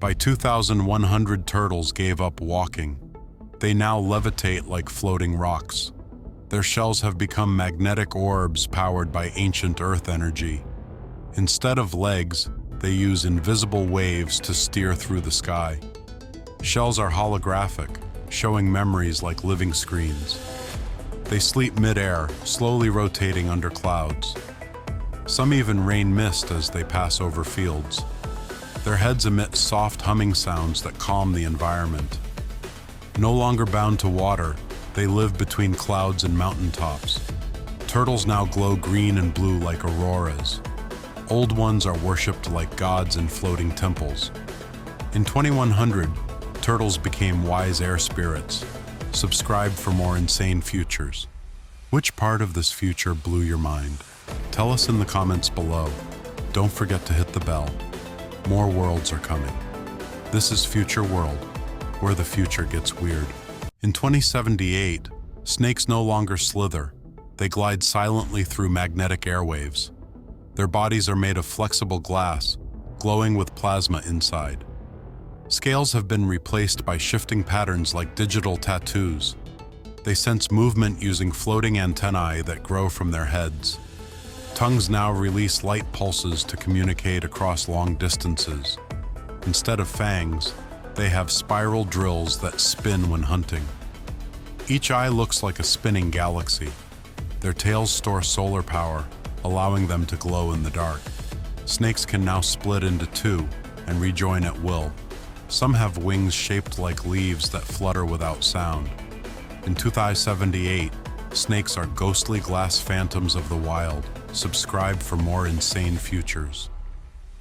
By 2100, turtles gave up walking. They now levitate like floating rocks. Their shells have become magnetic orbs powered by ancient earth energy. Instead of legs, they use invisible waves to steer through the sky. Shells are holographic, showing memories like living screens. They sleep mid-air, slowly rotating under clouds. Some even rain mist as they pass over fields. Their heads emit soft humming sounds that calm the environment. No longer bound to water, they live between clouds and mountaintops. Turtles now glow green and blue like auroras. Old ones are worshipped like gods in floating temples. In 2100, turtles became wise air spirits. Subscribe for more insane futures. Which part of this future blew your mind? Tell us in the comments below. Don't forget to hit the bell. More worlds are coming. This is Future World, where the future gets weird. In 2078, snakes no longer slither. They glide silently through magnetic airwaves. Their bodies are made of flexible glass, glowing with plasma inside. Scales have been replaced by shifting patterns like digital tattoos. They sense movement using floating antennae that grow from their heads. Tongues now release light pulses to communicate across long distances. Instead of fangs, they have spiral drills that spin when hunting. Each eye looks like a spinning galaxy. Their tails store solar power, allowing them to glow in the dark. Snakes can now split into two and rejoin at will. Some have wings shaped like leaves that flutter without sound. In 2078, snakes are ghostly glass phantoms of the wild. Subscribe for more insane futures.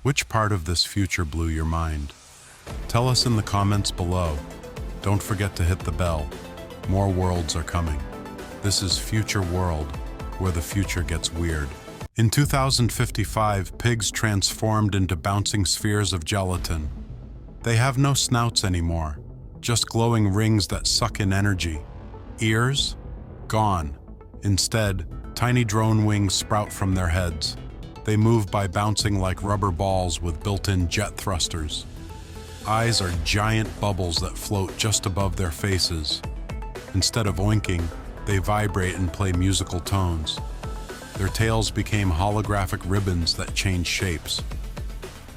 Which part of this future blew your mind? Tell us in the comments below. Don't forget to hit the bell. More worlds are coming. This is Future World, where the future gets weird. In 2055, pigs transformed into bouncing spheres of gelatin. They have no snouts anymore, just glowing rings that suck in energy. Ears? Gone. Instead, tiny drone wings sprout from their heads. They move by bouncing like rubber balls with built-in jet thrusters. Eyes are giant bubbles that float just above their faces. Instead of oinking, they vibrate and play musical tones. Their tails became holographic ribbons that change shapes.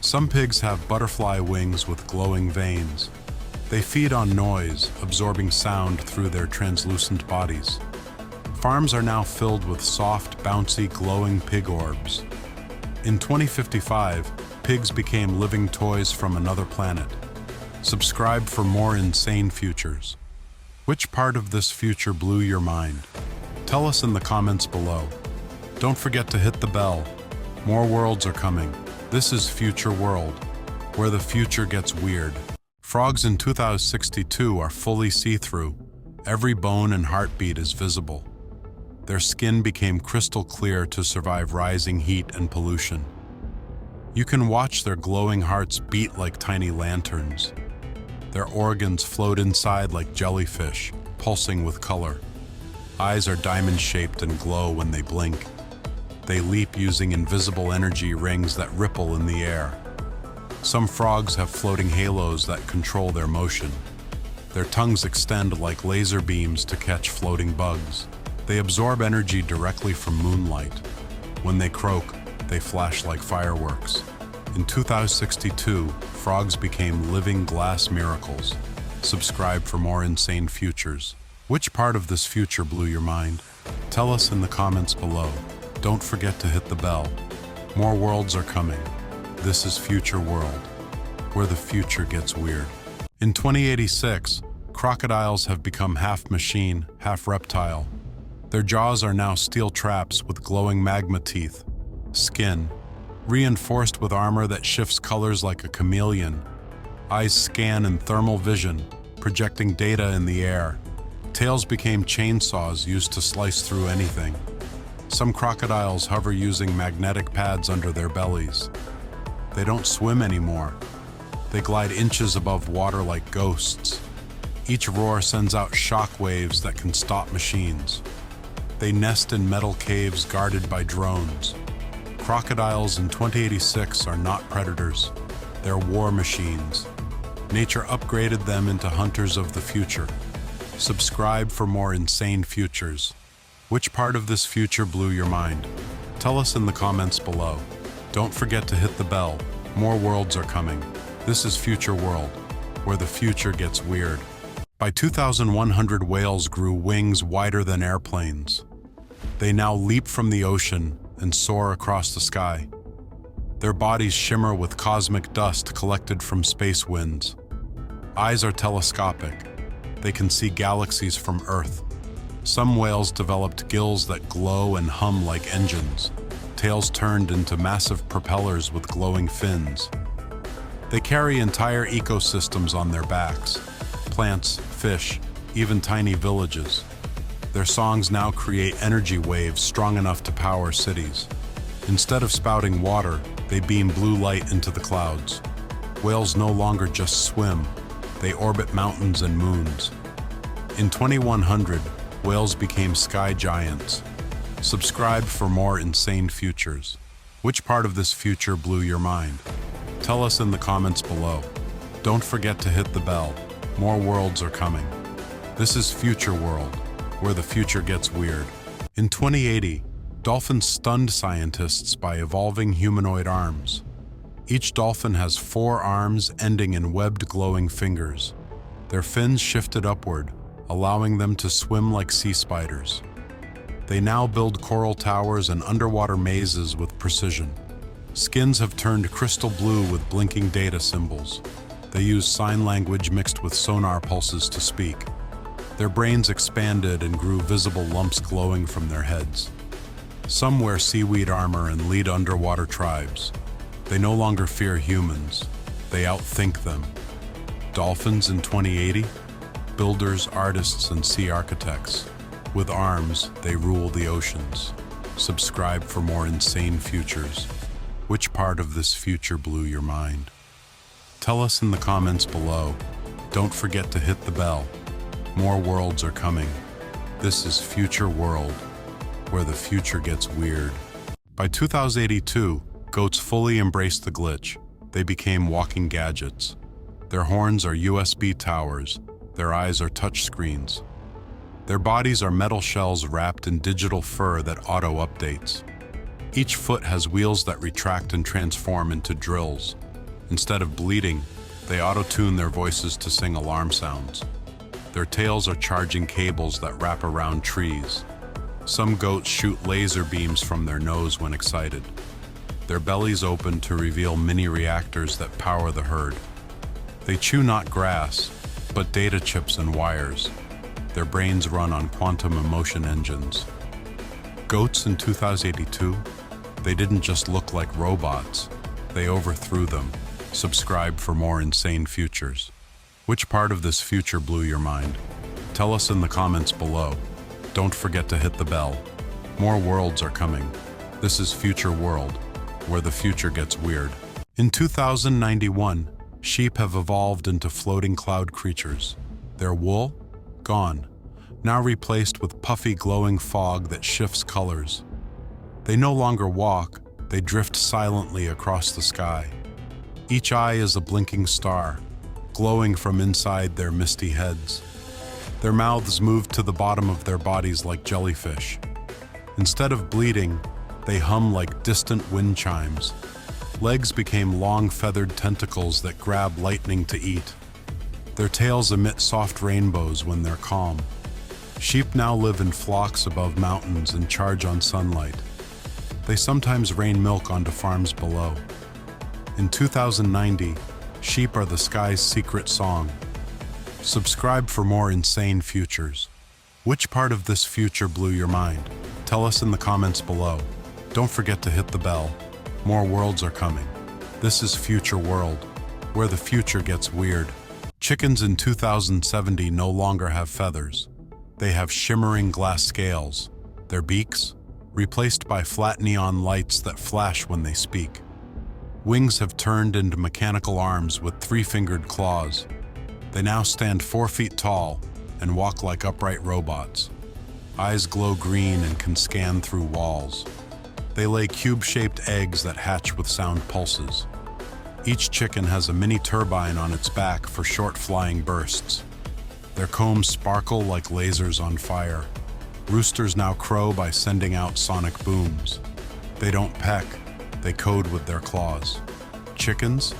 Some pigs have butterfly wings with glowing veins. They feed on noise, absorbing sound through their translucent bodies. Farms are now filled with soft, bouncy, glowing pig orbs. In 2055, pigs became living toys from another planet. Subscribe for more insane futures. Which part of this future blew your mind? Tell us in the comments below. Don't forget to hit the bell. More worlds are coming. This is Future World, where the future gets weird. Frogs in 2062 are fully see-through. Every bone and heartbeat is visible. Their skin became crystal clear to survive rising heat and pollution. You can watch their glowing hearts beat like tiny lanterns. Their organs float inside like jellyfish, pulsing with color. Eyes are diamond-shaped and glow when they blink. They leap using invisible energy rings that ripple in the air. Some frogs have floating halos that control their motion. Their tongues extend like laser beams to catch floating bugs. They absorb energy directly from moonlight. When they croak, they flash like fireworks. In 2062, frogs became living glass miracles. Subscribe for more insane futures. Which part of this future blew your mind? Tell us in the comments below. Don't forget to hit the bell. More worlds are coming. This is Future World, where the future gets weird. In 2086, crocodiles have become half machine, half reptile. Their jaws are now steel traps with glowing magma teeth. Skin, reinforced with armor that shifts colors like a chameleon. Eyes scan in thermal vision, projecting data in the air. Tails became chainsaws used to slice through anything. Some crocodiles hover using magnetic pads under their bellies. They don't swim anymore. They glide inches above water like ghosts. Each roar sends out shock waves that can stop machines. They nest in metal caves guarded by drones. Crocodiles in 2086 are not predators. They're war machines. Nature upgraded them into hunters of the future. Subscribe for more insane futures. Which part of this future blew your mind? Tell us in the comments below. Don't forget to hit the bell. More worlds are coming. This is Future World, where the future gets weird. By 2100, whales grew wings wider than airplanes. They now leap from the ocean and soar across the sky. Their bodies shimmer with cosmic dust collected from space winds. Eyes are telescopic. They can see galaxies from Earth. Some whales developed gills that glow and hum like engines, tails turned into massive propellers with glowing fins. They carry entire ecosystems on their backs, plants, fish, even tiny villages. Their songs now create energy waves strong enough to power cities. Instead of spouting water, they beam blue light into the clouds. Whales no longer just swim, they orbit mountains and moons. In 2100, whales became sky giants. Subscribe for more insane futures. Which part of this future blew your mind? Tell us in the comments below. Don't forget to hit the bell. More worlds are coming. This is Future World, where the future gets weird. In 2080, dolphins stunned scientists by evolving humanoid arms. Each dolphin has 4 arms ending in webbed glowing fingers. Their fins shifted upward, allowing them to swim like sea spiders. They now build coral towers and underwater mazes with precision. Skins have turned crystal blue with blinking data symbols. They use sign language mixed with sonar pulses to speak. Their brains expanded and grew visible lumps glowing from their heads. Some wear seaweed armor and lead underwater tribes. They no longer fear humans. They outthink them. Dolphins in 2080? Builders, artists, and sea architects. With arms, they rule the oceans. Subscribe for more insane futures. Which part of this future blew your mind? Tell us in the comments below. Don't forget to hit the bell. More worlds are coming. This is Future World, where the future gets weird. By 2082, goats fully embraced the glitch. They became walking gadgets. Their horns are USB towers. Their eyes are touch screens. Their bodies are metal shells wrapped in digital fur that auto-updates. Each foot has wheels that retract and transform into drills. Instead of bleating, they auto-tune their voices to sing alarm sounds. Their tails are charging cables that wrap around trees. Some goats shoot laser beams from their nose when excited. Their bellies open to reveal mini reactors that power the herd. They chew not grass, but data chips and wires. Their brains run on quantum emotion engines. Goats in 2082? They didn't just look like robots. They overthrew them. Subscribe for more insane futures. Which part of this future blew your mind? Tell us in the comments below. Don't forget to hit the bell. More worlds are coming. This is Future World, where the future gets weird. In 2091, sheep have evolved into floating cloud creatures. Their wool? Gone. Now replaced with puffy glowing fog that shifts colors. They no longer walk, they drift silently across the sky. Each eye is a blinking star, glowing from inside their misty heads. Their mouths move to the bottom of their bodies like jellyfish. Instead of bleeding, they hum like distant wind chimes. Legs became long feathered tentacles that grab lightning to eat. Their tails emit soft rainbows when they're calm. Sheep now live in flocks above mountains and charge on sunlight. They sometimes rain milk onto farms below. In 2090, sheep are the sky's secret song. Subscribe for more insane futures. Which part of this future blew your mind? Tell us in the comments below. Don't forget to hit the bell. More worlds are coming. This is Future World, where the future gets weird. Chickens in 2070 no longer have feathers. They have shimmering glass scales. Their beaks? Replaced by flat neon lights that flash when they speak. Wings have turned into mechanical arms with 3-fingered claws. They now stand 4 feet tall and walk like upright robots. Eyes glow green and can scan through walls. They lay cube-shaped eggs that hatch with sound pulses. Each chicken has a mini turbine on its back for short flying bursts. Their combs sparkle like lasers on fire. Roosters now crow by sending out sonic booms. They don't peck, they code with their claws. Chickens?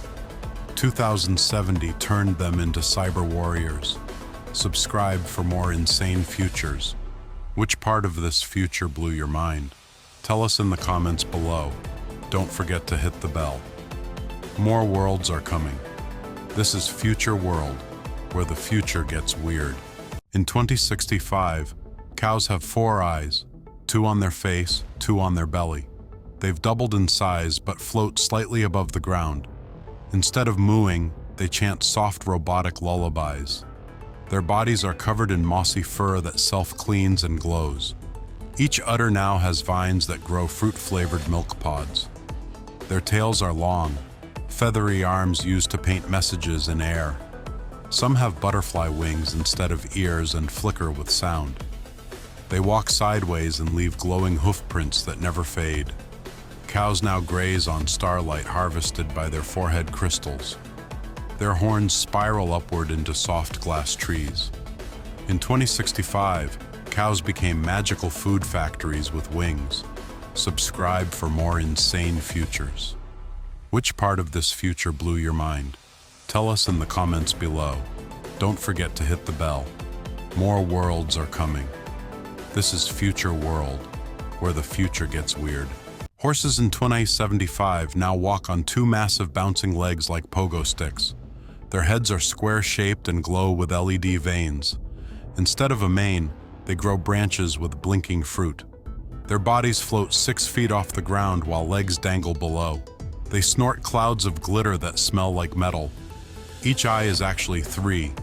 2070 turned them into cyber warriors. Subscribe for more insane futures. Which part of this future blew your mind? Tell us in the comments below. Don't forget to hit the bell. More worlds are coming. This is Future World, where the future gets weird. In 2065, cows have 4 eyes, 2 on their face, 2 on their belly. They've doubled in size but float slightly above the ground. Instead of mooing, they chant soft robotic lullabies. Their bodies are covered in mossy fur that self-cleans and glows. Each udder now has vines that grow fruit-flavored milk pods. Their tails are long, feathery arms used to paint messages in air. Some have butterfly wings instead of ears and flicker with sound. They walk sideways and leave glowing hoof prints that never fade. Cows now graze on starlight harvested by their forehead crystals. Their horns spiral upward into soft glass trees. In 2065, cows became magical food factories with wings. Subscribe for more insane futures. Which part of this future blew your mind? Tell us in the comments below. Don't forget to hit the bell. More worlds are coming. This is Future World, where the future gets weird. Horses in 2075 now walk on 2 massive bouncing legs like pogo sticks. Their heads are square-shaped and glow with LED veins. Instead of a mane, they grow branches with blinking fruit. Their bodies float 6 feet off the ground while legs dangle below. They snort clouds of glitter that smell like metal. Each eye is actually 3,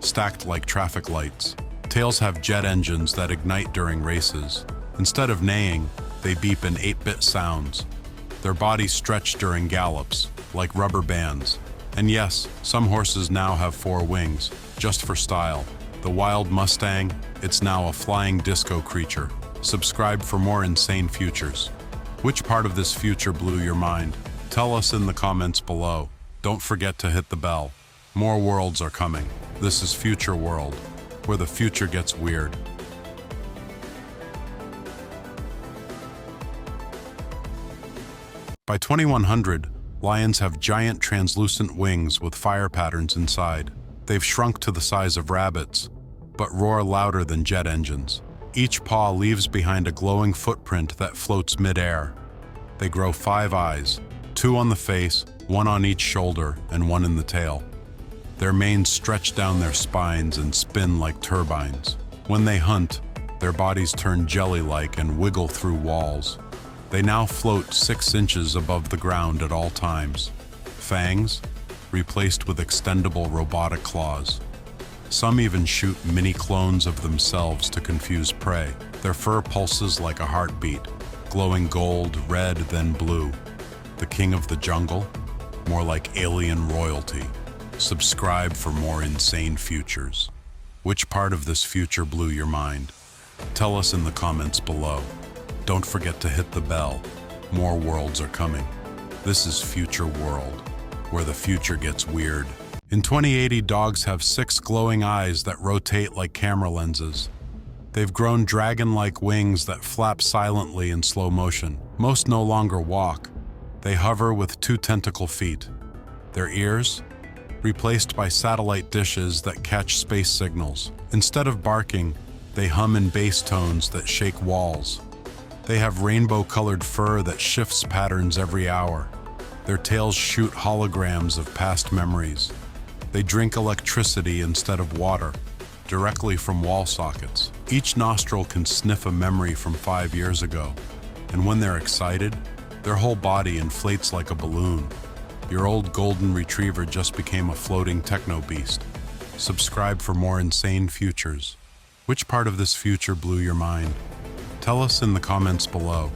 stacked like traffic lights. Tails have jet engines that ignite during races. Instead of neighing, they beep in 8-bit sounds. Their bodies stretch during gallops, like rubber bands. And yes, some horses now have 4 wings, just for style. The wild Mustang, it's now a flying disco creature. Subscribe for more insane futures. Which part of this future blew your mind? Tell us in the comments below. Don't forget to hit the bell. More worlds are coming. This is Future World, where the future gets weird. By 2100, lions have giant translucent wings with fire patterns inside. They've shrunk to the size of rabbits, but roar louder than jet engines. Each paw leaves behind a glowing footprint that floats mid-air. They grow 5 eyes, 2 on the face, 1 on each shoulder, and 1 in the tail. Their manes stretch down their spines and spin like turbines. When they hunt, their bodies turn jelly-like and wiggle through walls. They now float 6 inches above the ground at all times. Fangs, replaced with extendable robotic claws. Some even shoot mini clones of themselves to confuse prey. Their fur pulses like a heartbeat, glowing gold, red, then blue. The king of the jungle? More like alien royalty. Subscribe for more insane futures. Which part of this future blew your mind? Tell us in the comments below. Don't forget to hit the bell. More worlds are coming. This is Future World, where the future gets weird. In 2080, dogs have 6 glowing eyes that rotate like camera lenses. They've grown dragon-like wings that flap silently in slow motion. Most no longer walk. They hover with 2 tentacle feet. Their ears? Replaced by satellite dishes that catch space signals. Instead of barking, they hum in bass tones that shake walls. They have rainbow-colored fur that shifts patterns every hour. Their tails shoot holograms of past memories. They drink electricity instead of water, directly from wall sockets. Each nostril can sniff a memory from 5 years ago. And when they're excited, their whole body inflates like a balloon. Your old golden retriever just became a floating techno beast. Subscribe for more insane futures. Which part of this future blew your mind? Tell us in the comments below.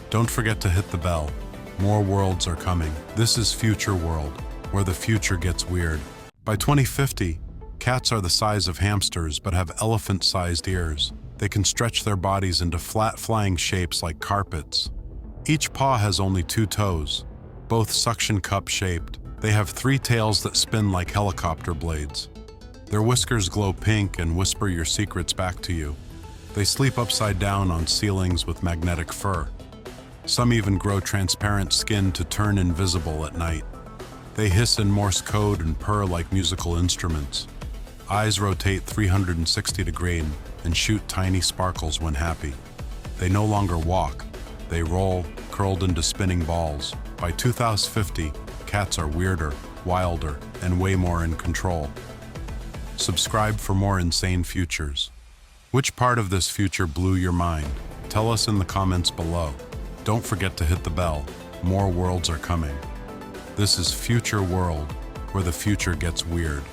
Don't forget to hit the bell. More worlds are coming. This is Future World, where the future gets weird. By 2050, cats are the size of hamsters but have elephant-sized ears. They can stretch their bodies into flat flying shapes like carpets. Each paw has only 2 toes, both suction cup-shaped. They have 3 tails that spin like helicopter blades. Their whiskers glow pink and whisper your secrets back to you. They sleep upside down on ceilings with magnetic fur. Some even grow transparent skin to turn invisible at night. They hiss in Morse code and purr like musical instruments. Eyes rotate 360 degrees and shoot tiny sparkles when happy. They no longer walk. They roll, curled into spinning balls. By 2050, cats are weirder, wilder, and way more in control. Subscribe for more insane futures. Which part of this future blew your mind? Tell us in the comments below. Don't forget to hit the bell. More worlds are coming. This is Future World, where the future gets weird.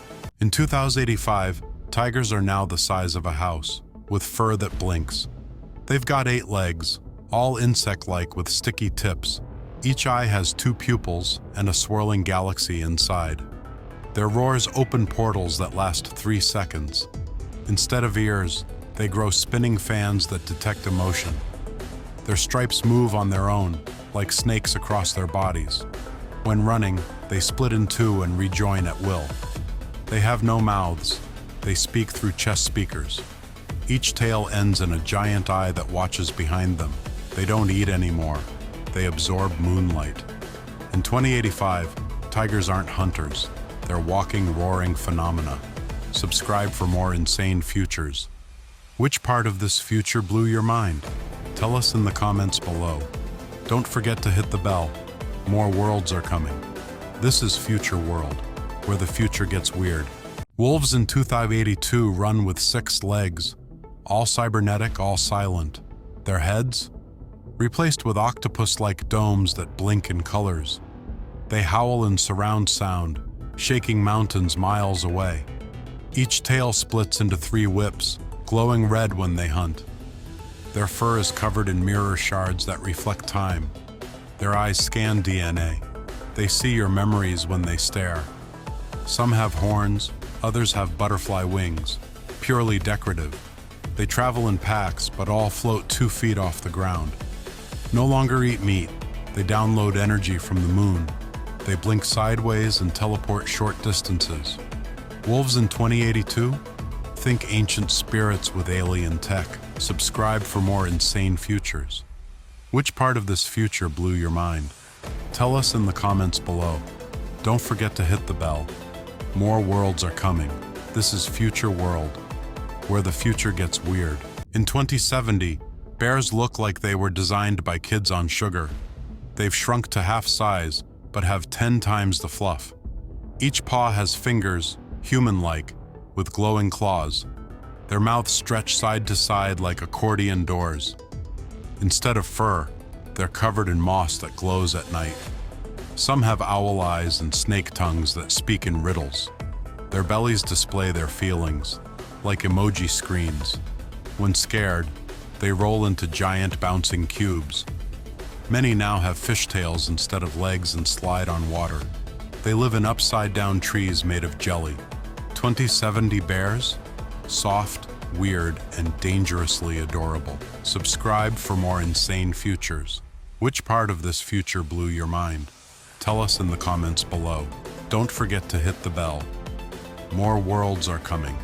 In 2085, tigers are now the size of a house, with fur that blinks. They've got 8 legs, all insect-like with sticky tips. Each eye has 2 pupils and a swirling galaxy inside. Their roars open portals that last 3 seconds. Instead of ears, they grow spinning fans that detect emotion. Their stripes move on their own, like snakes across their bodies. When running, they split in 2 and rejoin at will. They have no mouths. They speak through chest speakers. Each tail ends in a giant eye that watches behind them. They don't eat anymore. They absorb moonlight. In 2085, tigers aren't hunters. They're walking, roaring phenomena. Subscribe for more insane futures. Which part of this future blew your mind? Tell us in the comments below. Don't forget to hit the bell. More worlds are coming. This is Future World, where the future gets weird. Wolves in 2082 run with 6 legs, all cybernetic, all silent. Their heads? Replaced with octopus-like domes that blink in colors. They howl in surround sound, shaking mountains miles away. Each tail splits into 3 whips, glowing red when they hunt. Their fur is covered in mirror shards that reflect time. Their eyes scan DNA. They see your memories when they stare. Some have horns, others have butterfly wings, purely decorative. They travel in packs, but all float 2 feet off the ground. No longer eat meat. They download energy from the moon. They blink sideways and teleport short distances. Wolves in 2082? Think ancient spirits with alien tech. Subscribe for more insane futures. Which part of this future blew your mind? Tell us in the comments below. Don't forget to hit the bell. More worlds are coming. This is Future World, where the future gets weird. In 2070, bears look like they were designed by kids on sugar. They've shrunk to half size, but have 10 times the fluff. Each paw has fingers, human-like, with glowing claws. Their mouths stretch side to side like accordion doors. Instead of fur, they're covered in moss that glows at night. Some have owl eyes and snake tongues that speak in riddles. Their bellies display their feelings, like emoji screens. When scared, they roll into giant bouncing cubes. Many now have fishtails instead of legs and slide on water. They live in upside-down trees made of jelly. 2070 bears? Soft, weird, and dangerously adorable. Subscribe for more insane futures. Which part of this future blew your mind? Tell us in the comments below. Don't forget to hit the bell. More worlds are coming.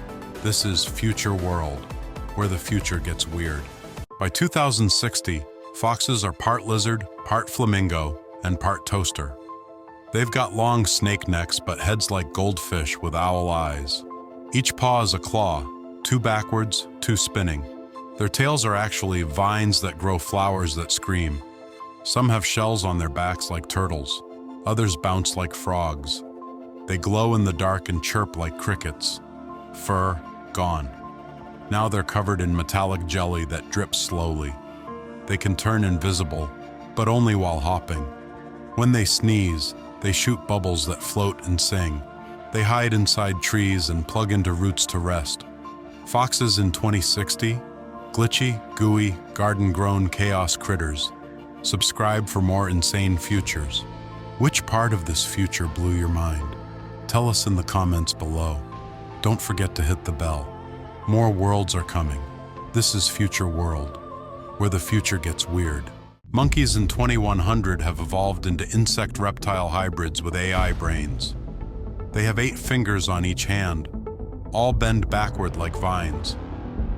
This is Future World, where the future gets weird. By 2060, foxes are part lizard, part flamingo, and part toaster. They've got long snake necks but heads like goldfish with owl eyes. Each paw is a claw, 2 backwards, 2 spinning. Their tails are actually vines that grow flowers that scream. Some have shells on their backs like turtles. Others bounce like frogs. They glow in the dark and chirp like crickets. Fur, gone. Now they're covered in metallic jelly that drips slowly. They can turn invisible, but only while hopping. When they sneeze, they shoot bubbles that float and sing. They hide inside trees and plug into roots to rest. Foxes in 2060? Glitchy, gooey, garden-grown chaos critters. Subscribe for more insane futures. Which part of this future blew your mind? Tell us in the comments below. Don't forget to hit the bell. More worlds are coming. This is Future World, where the future gets weird. Monkeys in 2100 have evolved into insect-reptile hybrids with AI brains. They have 8 fingers on each hand, all bend backward like vines.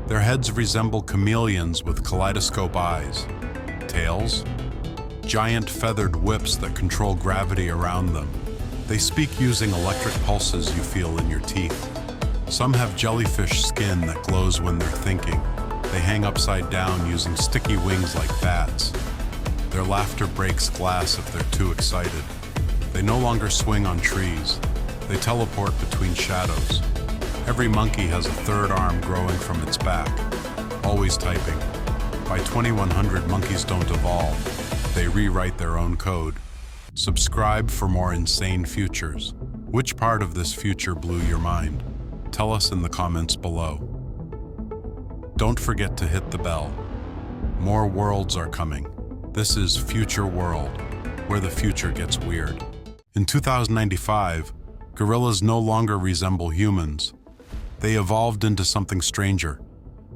Their heads resemble chameleons with kaleidoscope eyes. Tails? Giant feathered whips that control gravity around them. They speak using electric pulses you feel in your teeth. Some have jellyfish skin that glows when they're thinking. They hang upside down using sticky wings like bats. Their laughter breaks glass if they're too excited. They no longer swing on trees. They teleport between shadows. Every monkey has a third arm growing from its back, always typing. By 2100, monkeys don't evolve. They rewrite their own code. Subscribe for more insane futures. Which part of this future blew your mind? Tell us in the comments below. Don't forget to hit the bell. More worlds are coming. This is Future World, where the future gets weird. In 2095, gorillas no longer resemble humans. They evolved into something stranger.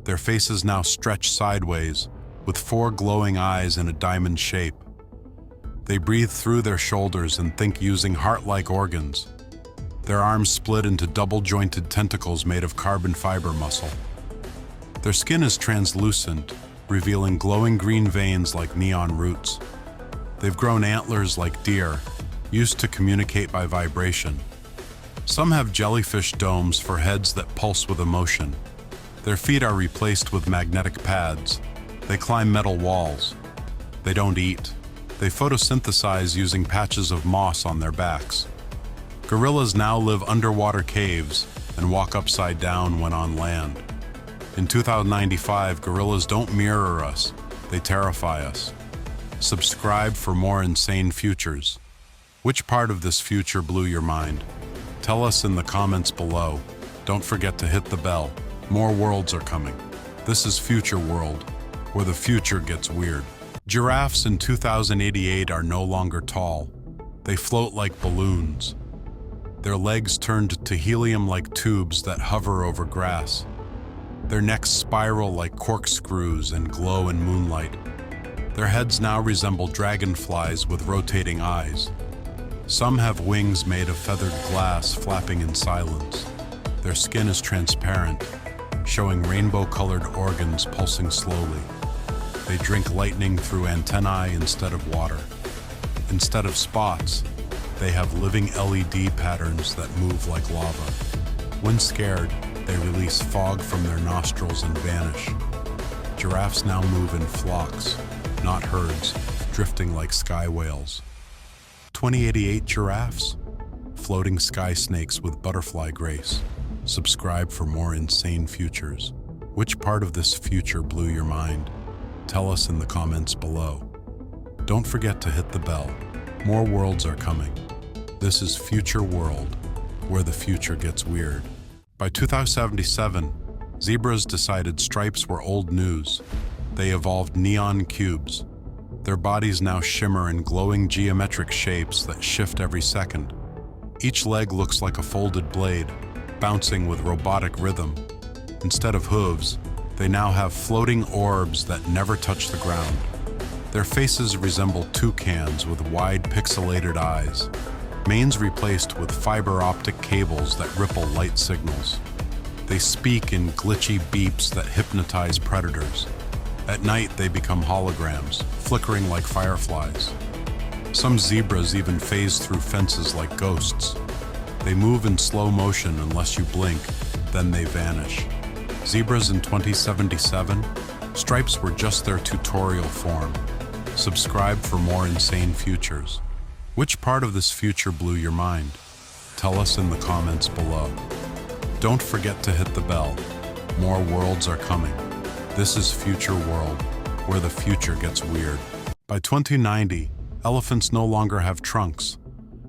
Their faces now stretch sideways, with 4 glowing eyes in a diamond shape. They breathe through their shoulders and think using heart-like organs. Their arms split into double-jointed tentacles made of carbon fiber muscle. Their skin is translucent, revealing glowing green veins like neon roots. They've grown antlers like deer, used to communicate by vibration. Some have jellyfish domes for heads that pulse with emotion. Their feet are replaced with magnetic pads. They climb metal walls. They don't eat. They photosynthesize using patches of moss on their backs. Gorillas now live underwater caves and walk upside down when on land. In 2095, gorillas don't mirror us, they terrify us. Subscribe for more insane futures. Which part of this future blew your mind? Tell us in the comments below. Don't forget to hit the bell. More worlds are coming. This is Future World, where the future gets weird. Giraffes in 2088 are no longer tall. They float like balloons. Their legs turned to helium-like tubes that hover over grass. Their necks spiral like corkscrews and glow in moonlight. Their heads now resemble dragonflies with rotating eyes. Some have wings made of feathered glass flapping in silence. Their skin is transparent, showing rainbow-colored organs pulsing slowly. They drink lightning through antennae instead of water. Instead of spots, they have living LED patterns that move like lava. When scared, they release fog from their nostrils and vanish. Giraffes now move in flocks, not herds, drifting like sky whales. 2088 giraffes? Floating sky snakes with butterfly grace. Subscribe for more insane futures. Which part of this future blew your mind? Tell us in the comments below. Don't forget to hit the bell. More worlds are coming. This is Future World, where the future gets weird. By 2077, zebras decided stripes were old news. They evolved neon cubes. Their bodies now shimmer in glowing geometric shapes that shift every second. Each leg looks like a folded blade, bouncing with robotic rhythm. Instead of hooves, they now have floating orbs that never touch the ground. Their faces resemble toucans with wide pixelated eyes. Manes replaced with fiber optic cables that ripple light signals. They speak in glitchy beeps that hypnotize predators. At night, they become holograms, flickering like fireflies. Some zebras even phase through fences like ghosts. They move in slow motion unless you blink, then they vanish. Zebras in 2077? Stripes were just their tutorial form. Subscribe for more insane futures. Which part of this future blew your mind? Tell us in the comments below. Don't forget to hit the bell. More worlds are coming. This is Future World, where the future gets weird. By 2090, elephants no longer have trunks.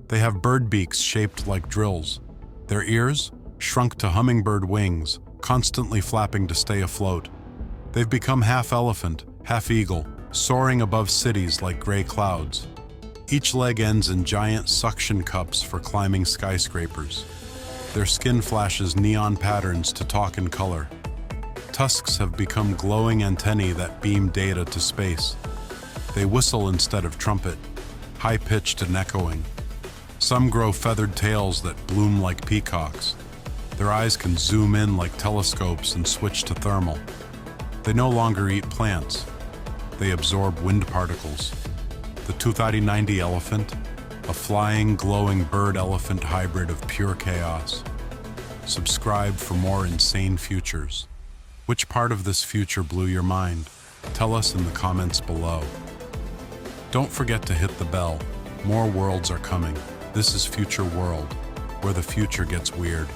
They have bird beaks shaped like drills. Their ears, shrunk to hummingbird wings, constantly flapping to stay afloat. They've become half elephant, half eagle, soaring above cities like gray clouds. Each leg ends in giant suction cups for climbing skyscrapers. Their skin flashes neon patterns to talk in color. Tusks have become glowing antennae that beam data to space. They whistle instead of trumpet, high-pitched and echoing. Some grow feathered tails that bloom like peacocks. Their eyes can zoom in like telescopes and switch to thermal. They no longer eat plants. They absorb wind particles. The 23090 elephant, a flying, glowing bird-elephant hybrid of pure chaos. Subscribe for more insane futures. Which part of this future blew your mind? Tell us in the comments below. Don't forget to hit the bell. More worlds are coming. This is Future World, where the future gets weird.